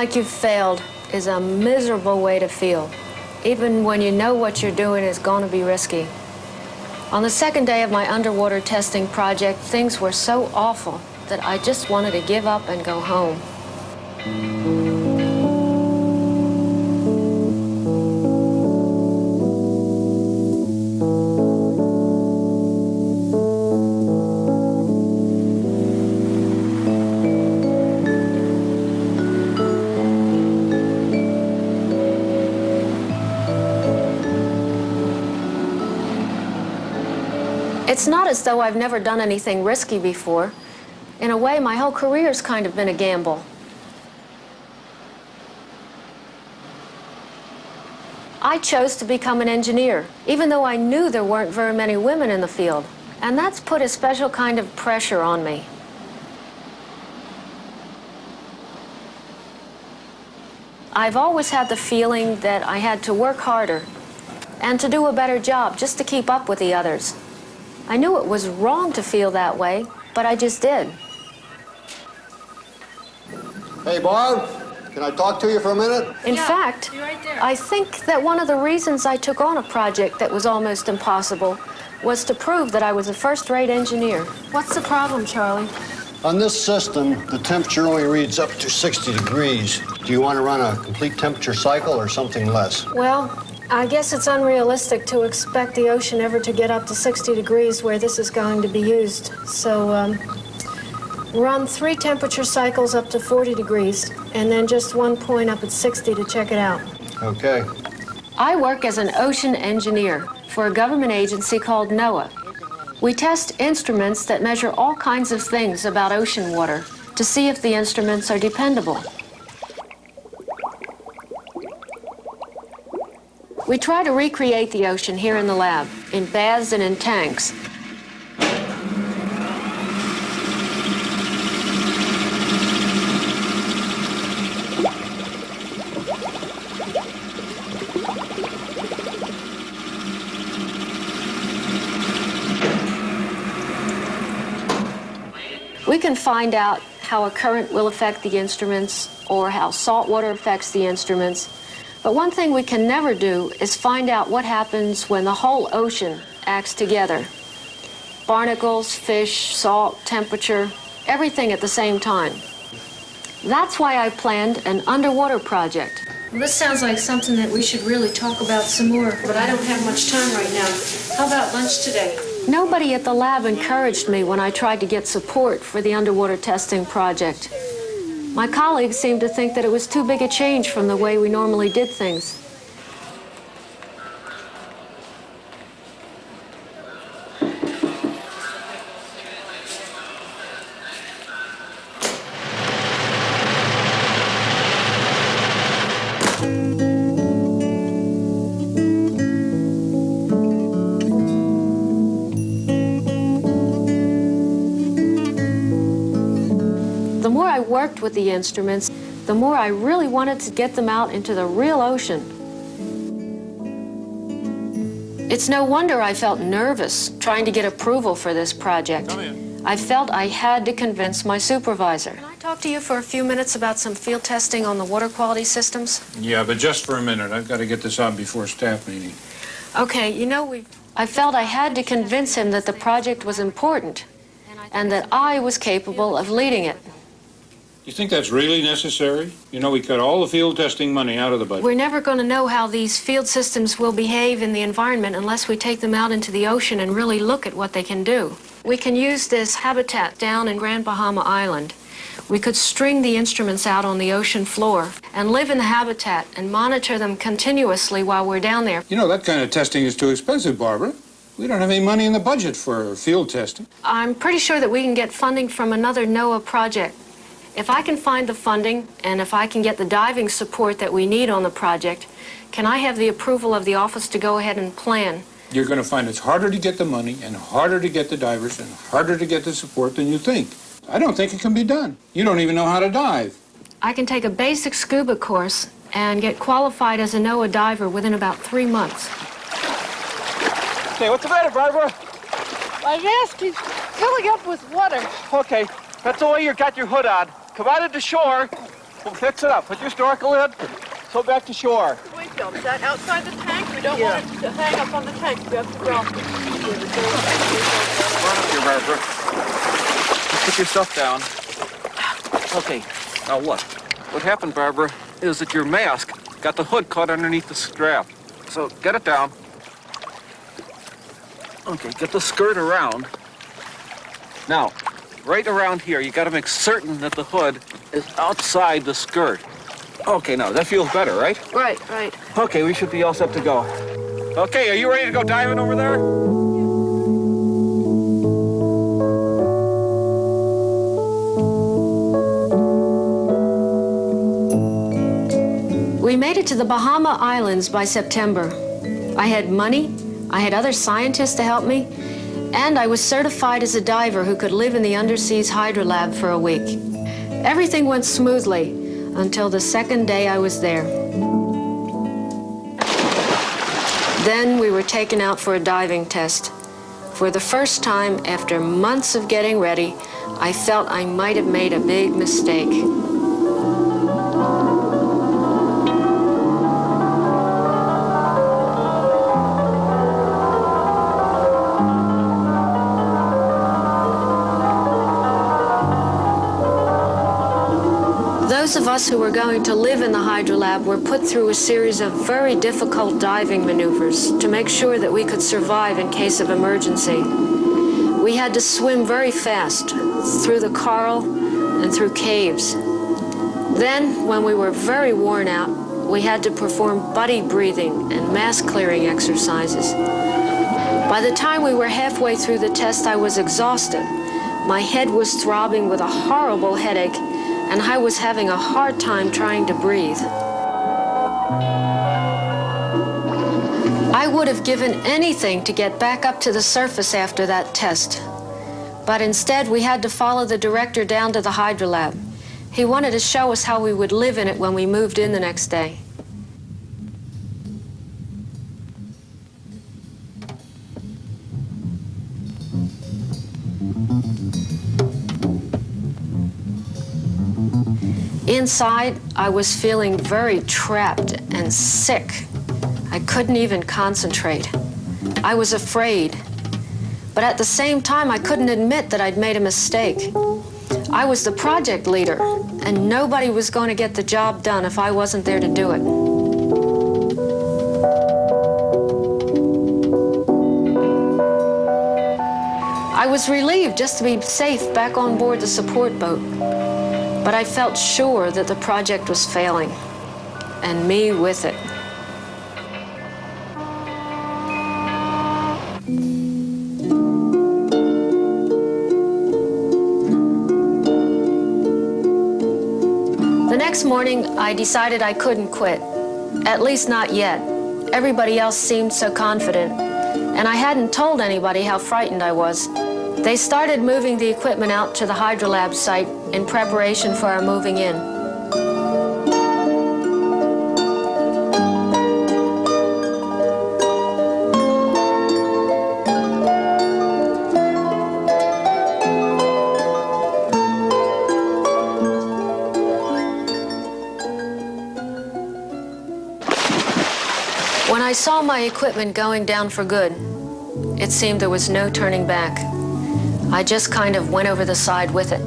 like you've failed is a miserable way to feel, even when you know what you're doing is going to be risky. On the second day of my underwater testing project, things were so awful that I just wanted to give up and go home. It's not as though I've never done anything risky before. In a way, my whole career's kind of been a gamble. I chose to become an engineer, even though I knew there weren't very many women in the field. And that's put a special kind of pressure on me. I've always had the feeling that I had to work harder and to do a better job just to keep up with the others. I knew it was wrong to feel that way, but I just did. Hey, Barb, can I talk to you for a minute? In fact, I think that one of the reasons I took on a project that was almost impossible was to prove that I was a first-rate engineer. What's the problem, Charlie? On this system, the temperature only reads up to 60 degrees. Do you want to run a complete temperature cycle or something less? Well, I guess it's unrealistic to expect the ocean ever to get up to 60 degrees where this is going to be used. So, run 3 temperature cycles up to 40 degrees, and then just 1 point up at 60 to check it out. Okay. I work as an ocean engineer for a government agency called NOAA. We test instruments that measure all kinds of things about ocean water to see if the instruments are dependable. We try to recreate the ocean here in the lab, in baths and in tanks. We can find out how a current will affect the instruments or how salt water affects the instruments. But one thing we can never do is find out what happens when the whole ocean acts together. Barnacles, fish, salt, temperature, everything at the same time. That's why I planned an underwater project. Well, this sounds like something that we should really talk about some more, but I don't have much time right now. How about lunch today? Nobody at the lab encouraged me when I tried to get support for the underwater testing project. My colleagues seemed to think that it was too big a change from the way we normally did things. The more I worked with the instruments, the more I really wanted to get them out into the real ocean. It's no wonder I felt nervous trying to get approval for this project. I felt I had to convince my supervisor. Can I talk to you for a few minutes about some field testing on the water quality systems? Yeah, but just for a minute. I've got to get this out before staff meeting. Okay, you know, I felt I had to convince him that the project was important and that I was capable of leading it. You think that's really necessary? You know, we cut all the field testing money out of the budget. We're never going to know how these field systems will behave in the environment unless we take them out into the ocean and really look at what they can do. We can use this habitat down in Grand Bahama Island. We could string the instruments out on the ocean floor and live in the habitat and monitor them continuously while we're down there. You know, that kind of testing is too expensive, Barbara. We don't have any money in the budget for field testing. I'm pretty sure that we can get funding from another NOAA project. If I can find the funding and if I can get the diving support that we need on the project, can I have the approval of the office to go ahead and plan? You're going to find it's harder to get the money and harder to get the divers and harder to get the support than you think. I don't think it can be done. You don't even know how to dive. I can take a basic scuba course and get qualified as a NOAA diver within about 3 months. Hey, what's the matter, Barbara? My mask is filling up with water. Okay, that's the way you got your hood on. Come out of the shore We'll fix it up. Put your snorkel in. So back to shore. Wakefield, is that outside the tank? We don't want it to hang up on the tank. We have to drop it. Run up here, Barbara. Just put your stuff down. Okay, now look. What happened, Barbara, is that your mask got the hood caught underneath the strap. So get it down. Okay, get the skirt around. Now, right around here, you got to make certain that the hood is outside the skirt. Okay, now that feels better, right? Right, right. Okay, we should be all set to go. Okay, are you ready to go diving over there? We made it to the Bahama Islands by September. I had money, I had other scientists to help me, and I was certified as a diver who could live in the Underseas Hydrolab for a week. Everything went smoothly until the second day I was there. Then we were taken out for a diving test. For the first time, after months of getting ready, I felt I might have made a big mistake. Those of us who were going to live in the Hydrolab were put through a series of very difficult diving maneuvers to make sure that we could survive in case of emergency. We had to swim very fast through the coral and through caves. Then, when we were very worn out, we had to perform buddy breathing and mask clearing exercises. By the time we were halfway through the test, I was exhausted. My head was throbbing with a horrible headache, and I was having a hard time trying to breathe. I would have given anything to get back up to the surface after that test. But instead, we had to follow the director down to the Hydrolab. He wanted to show us how we would live in it when we moved in the next day. Inside, I was feeling very trapped and sick. I couldn't even concentrate. I was afraid. But at the same time, I couldn't admit that I'd made a mistake. I was the project leader, and nobody was going to get the job done if I wasn't there to do it. I was relieved just to be safe back on board the support boat. But I felt sure that the project was failing, and me with it. The next morning, I decided I couldn't quit, at least not yet. Everybody else seemed so confident, and I hadn't told anybody how frightened I was. They started moving the equipment out to the Hydrolab site in preparation for our moving in. When I saw my equipment going down for good, it seemed there was no turning back. I just kind of went over the side with it.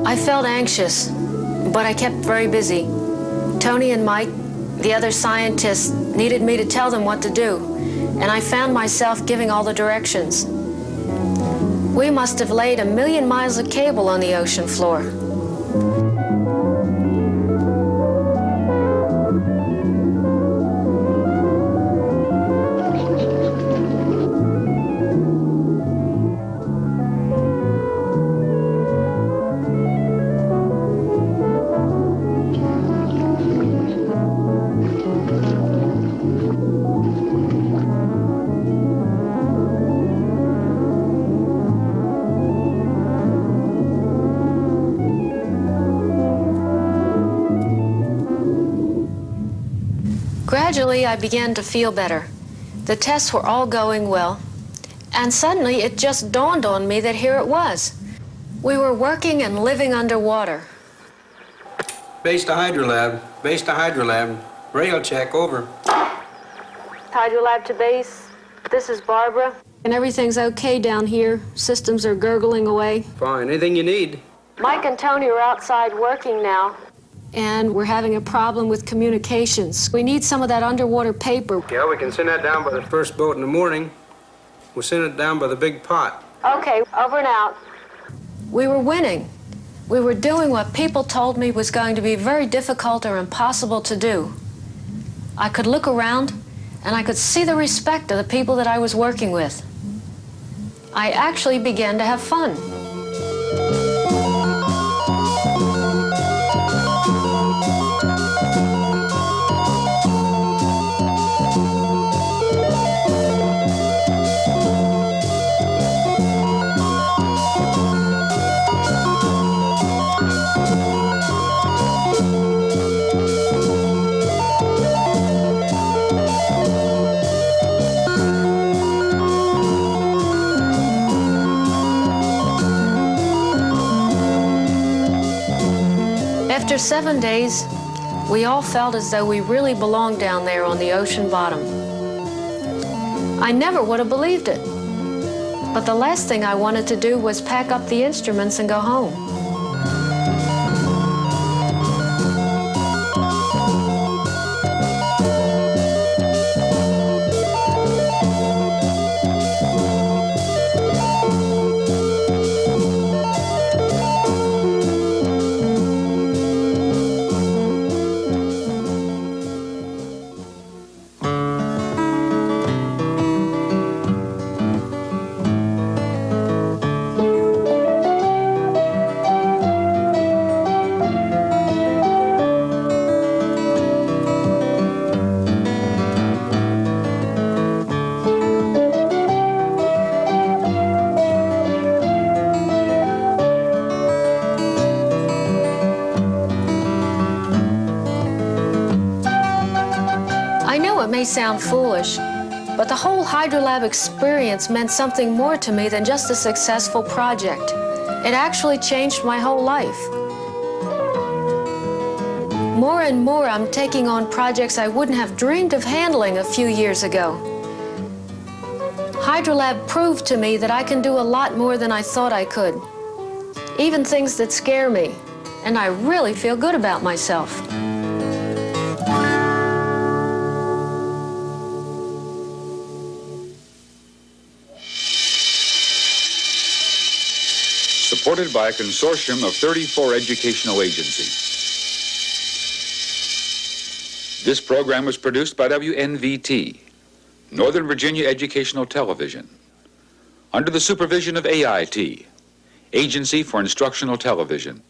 I felt anxious, but I kept very busy. Tony and Mike, the other scientists, needed me to tell them what to do, and I found myself giving all the directions. We must have laid 1,000,000 miles of cable on the ocean floor. Gradually, I began to feel better. The tests were all going well. And suddenly, it just dawned on me that here it was. We were working and living underwater. Base to Hydrolab. Base to Hydrolab. Rail check, over. Hydrolab to base. This is Barbara. And everything's okay down here. Systems are gurgling away. Fine. Anything you need? Mike and Tony are outside working now. And we're having a problem with communications. We need some of that underwater paper. Yeah, we can send that down by the first boat in the morning. We'll send it down by the big pot. Okay, over and out. We were winning. We were doing what people told me was going to be very difficult or impossible to do. I could look around and I could see the respect of the people that I was working with. I actually began to have fun. After 7 days, we all felt as though we really belonged down there on the ocean bottom. I never would have believed it. But the last thing I wanted to do was pack up the instruments and go home. It may sound foolish, but the whole Hydrolab experience meant something more to me than just a successful project. It actually changed my whole life. More and more, I'm taking on projects I wouldn't have dreamed of handling a few years ago. Hydrolab proved to me that I can do a lot more than I thought I could, even things that scare me, and I really feel good about myself. Supported by a consortium of 34 educational agencies. This program was produced by WNVT, Northern Virginia Educational Television, under the supervision of AIT, Agency for Instructional Television.